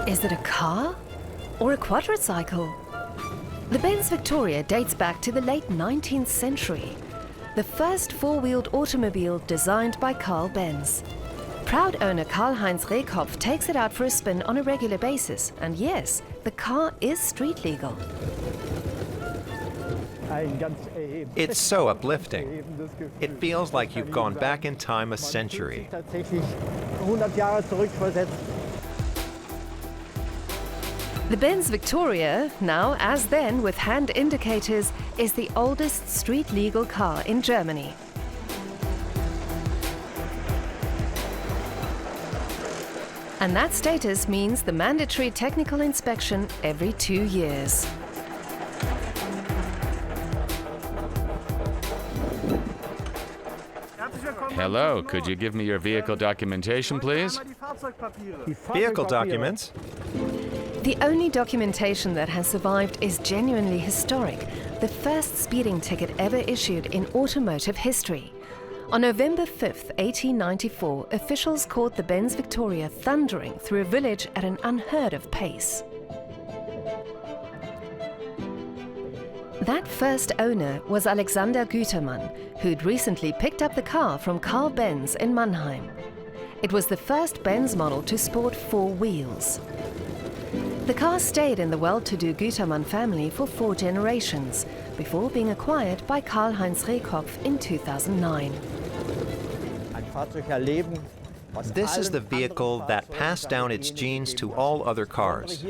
Is it a car or a quadricycle? The Benz Victoria dates back to the late 19th century, the first four-wheeled automobile designed by Carl Benz. Proud owner Karl-Heinz-Rehkopf takes it out for a spin on a regular basis, and yes, the car is street legal. It's so uplifting. It feels like you've gone back in time a century. The Benz Victoria, now as then with hand indicators, is the oldest street-legal car in Germany. And that status means the mandatory technical inspection every 2 years. Hello, could you give me your vehicle documentation, please? Vehicle documents? The only documentation that has survived is genuinely historic, the first speeding ticket ever issued in automotive history. On November 5th, 1894, officials caught the Benz Victoria thundering through a village at an unheard-of pace. That first owner was Alexander Gütermann, who'd recently picked up the car from Carl Benz in Mannheim. It was the first Benz model to sport 4 wheels. The car stayed in the well-to-do Gütermann family for 4 generations, before being acquired by Karl-Heinz-Rehkopf in 2009. This is the vehicle that passed down its genes to all other cars.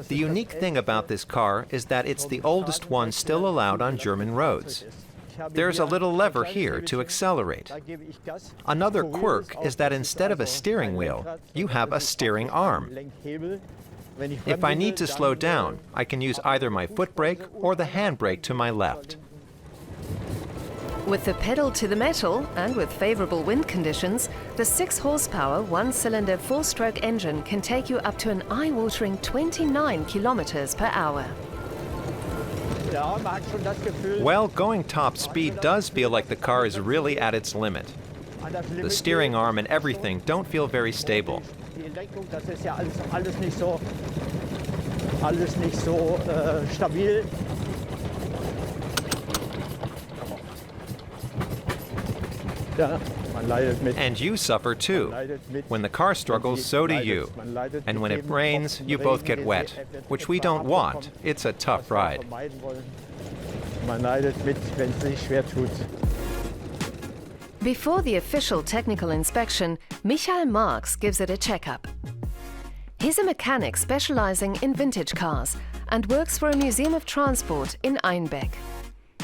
The unique thing about this car is that it's the oldest one still allowed on German roads. There's a little lever here to accelerate. Another quirk is that instead of a steering wheel, you have a steering arm. If I need to slow down, I can use either my foot brake or the handbrake to my left. With the pedal to the metal and with favorable wind conditions, the 6-horsepower, 1-cylinder, 4-stroke engine can take you up to an eye-watering 29 kilometers per hour. Well, going top speed does feel like the car is really at its limit. The steering arm and everything don't feel very stable. And you suffer too. When the car struggles, so do you. And when it rains, you both get wet, which we don't want. It's a tough ride. Before the official technical inspection, Michael Marx gives it a checkup. He's a mechanic specializing in vintage cars and works for a museum of transport in Einbeck.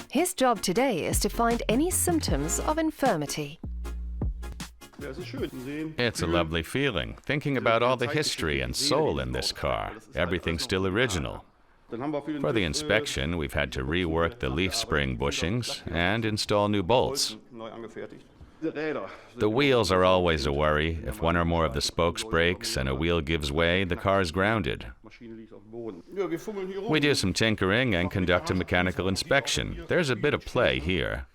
His job today is to find any symptoms of infirmity. It's a lovely feeling, thinking about all the history and soul in this car. Everything's still original. For the inspection, we've had to rework the leaf spring bushings and install new bolts. The wheels are always a worry. If one or more of the spokes breaks and a wheel gives way, the car is grounded. We do some tinkering and conduct a mechanical inspection. There's a bit of play here.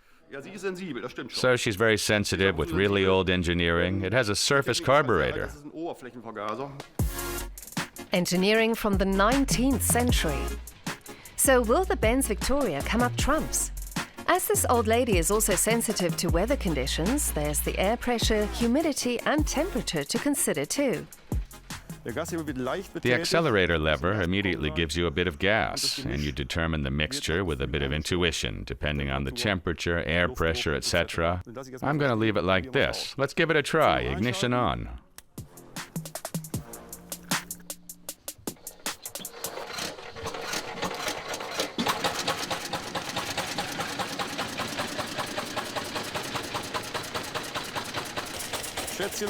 So she's very sensitive with really old engineering. It has a surface carburetor. Engineering from the 19th century. So will the Benz Victoria come up trumps? As this old lady is also sensitive to weather conditions, there's the air pressure, humidity and temperature to consider too. The accelerator lever immediately gives you a bit of gas, and you determine the mixture with a bit of intuition, depending on the temperature, air pressure, etc. I'm going to leave it like this. Let's give it a try. Ignition on.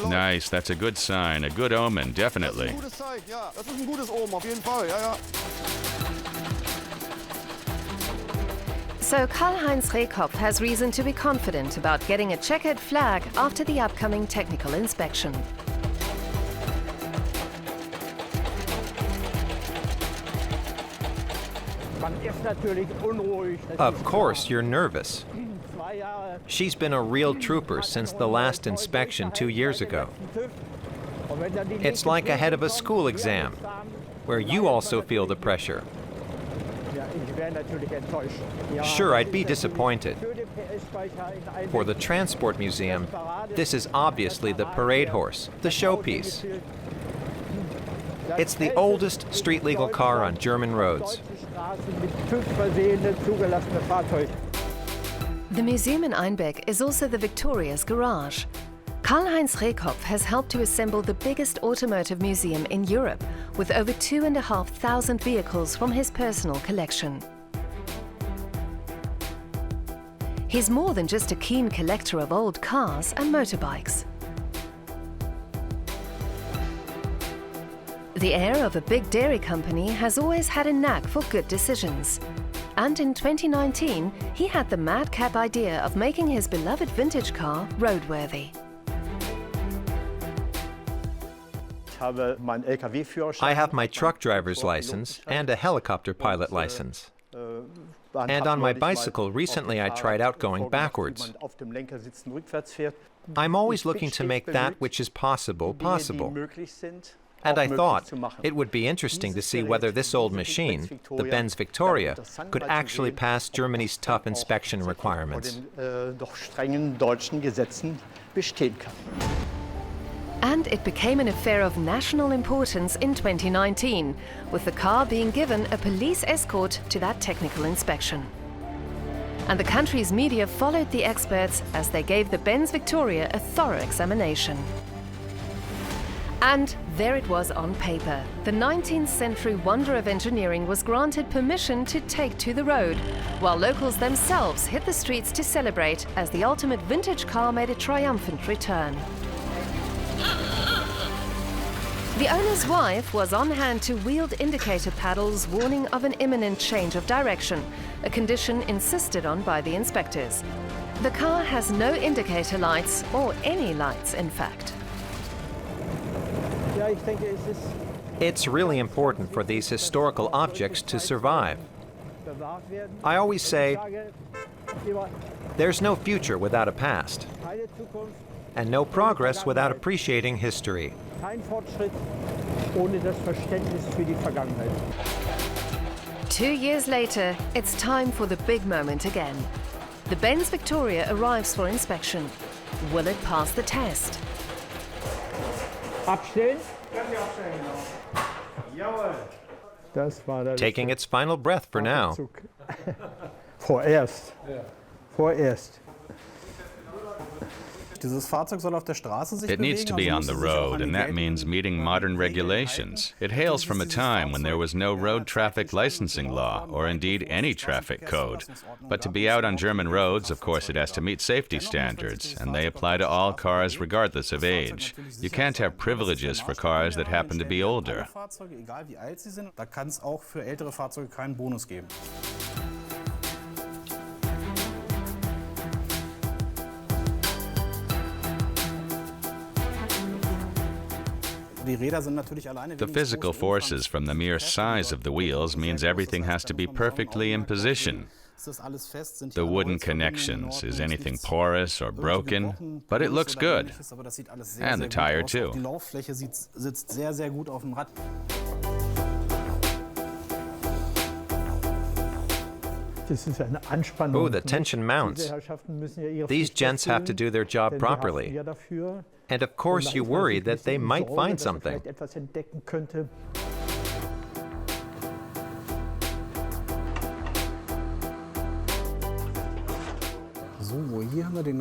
Nice, that's a good sign, a good omen, definitely. So Karl-Heinz-Rehkopf has reason to be confident about getting a checkered flag after the upcoming technical inspection. Of course, you're nervous. She's been a real trooper since the last inspection 2 years ago. It's like ahead of a school exam, where you also feel the pressure. Sure, I'd be disappointed. For the Transport Museum, this is obviously the parade horse, the showpiece. It's the oldest street-legal car on German roads. The museum in Einbeck is also the Victoria's garage. Karl-Heinz-Rehkopf has helped to assemble the biggest automotive museum in Europe, with over 2,500 vehicles from his personal collection. He's more than just a keen collector of old cars and motorbikes. The heir of a big dairy company has always had a knack for good decisions. And in 2019, he had the madcap idea of making his beloved vintage car roadworthy. I have my truck driver's license and a helicopter pilot license. And on my bicycle, recently I tried out going backwards. I'm always looking to make that which is possible, possible. And I thought it would be interesting to see whether this old machine, the Benz Victoria, could actually pass Germany's tough inspection requirements. And it became an affair of national importance in 2019, with the car being given a police escort to that technical inspection. And the country's media followed the experts as they gave the Benz Victoria a thorough examination. And there it was on paper. The 19th century wonder of engineering was granted permission to take to the road, while locals themselves hit the streets to celebrate as the ultimate vintage car made a triumphant return. The owner's wife was on hand to wield indicator paddles warning of an imminent change of direction, a condition insisted on by the inspectors. The car has no indicator lights, or any lights in fact. It's really important for these historical objects to survive. I always say, there's no future without a past, and no progress without appreciating history. 2 years later, it's time for the big moment again. The Benz Victoria arrives for inspection. Will it pass the test? Taking its final breath for now. Vorerst. It needs to be on the road, and that means meeting modern regulations. It hails from a time when there was no road traffic licensing law, or indeed any traffic code. But to be out on German roads, of course, it has to meet safety standards, and they apply to all cars regardless of age. You can't have privileges for cars that happen to be older. The physical forces from the mere size of the wheels means everything has to be perfectly in position. The wooden connections, is anything porous or broken? But it looks good. And the tire too. Oh, the tension mounts. These gents have to do their job properly. And of course you worry that they might find something.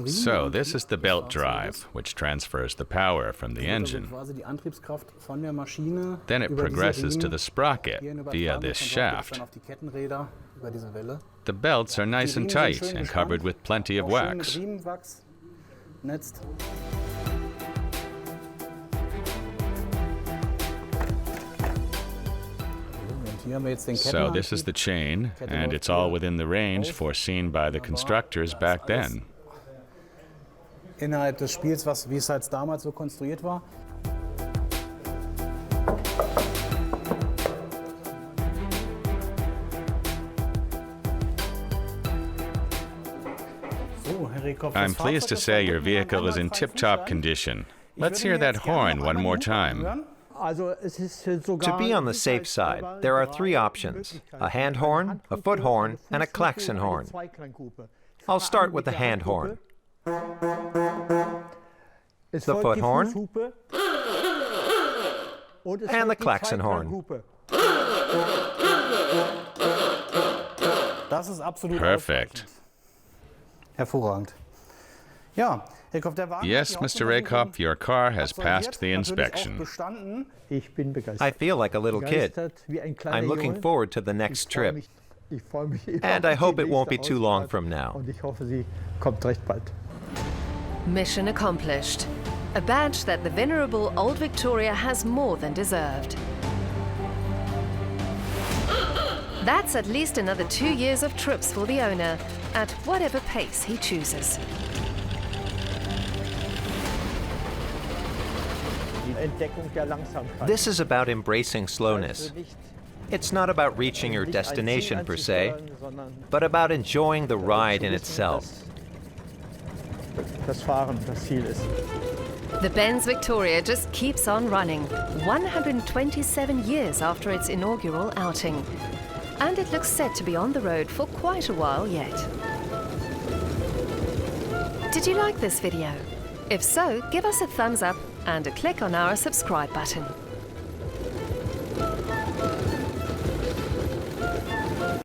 So this is the belt drive, which transfers the power from the engine. Then it progresses to the sprocket via this shaft. The belts are nice and tight and covered with plenty of wax. So this is the chain, and it's all within the range foreseen by the constructors back then. Innerhalb des Spiels, wie es halt damals so konstruiert war. I'm pleased to say your vehicle is in tip-top condition. Let's hear that horn one more time. To be on the safe side, there are 3 options: a hand horn, a foot horn, and a klaxon horn. I'll start with the hand horn. The foot horn, and the klaxon horn. Perfect. Hervorragend. Ja, Herr Kopf, der Wagen Yes, hat Mr. hier auch Rehkopf, your car has passed the natürlich auch inspection. bestanden. Ich bin begeistert. I feel like a little kid. Begeistert wie ein kleiner I'm looking Junge. forward to the next trip. Ich freue mich immer And auf I die hope it won't be nächste too long Ausfahrt. from now. Und ich hoffe, sie kommt recht bald. Mission accomplished. A badge that the venerable old Victoria has more than deserved. That's at least another 2 years of trips for the owner, at whatever pace he chooses. Die Entdeckung der Langsamkeit. This is about embracing slowness. Also nicht It's not about reaching your destination per se, sondern but about enjoying the ride in itself. das Fahren das Ziel ist. The Benz Victoria just keeps on running, 127 years after its inaugural outing. And it looks set to be on the road for quite a while yet. Did you like this video? If so, give us a thumbs up and a click on our subscribe button.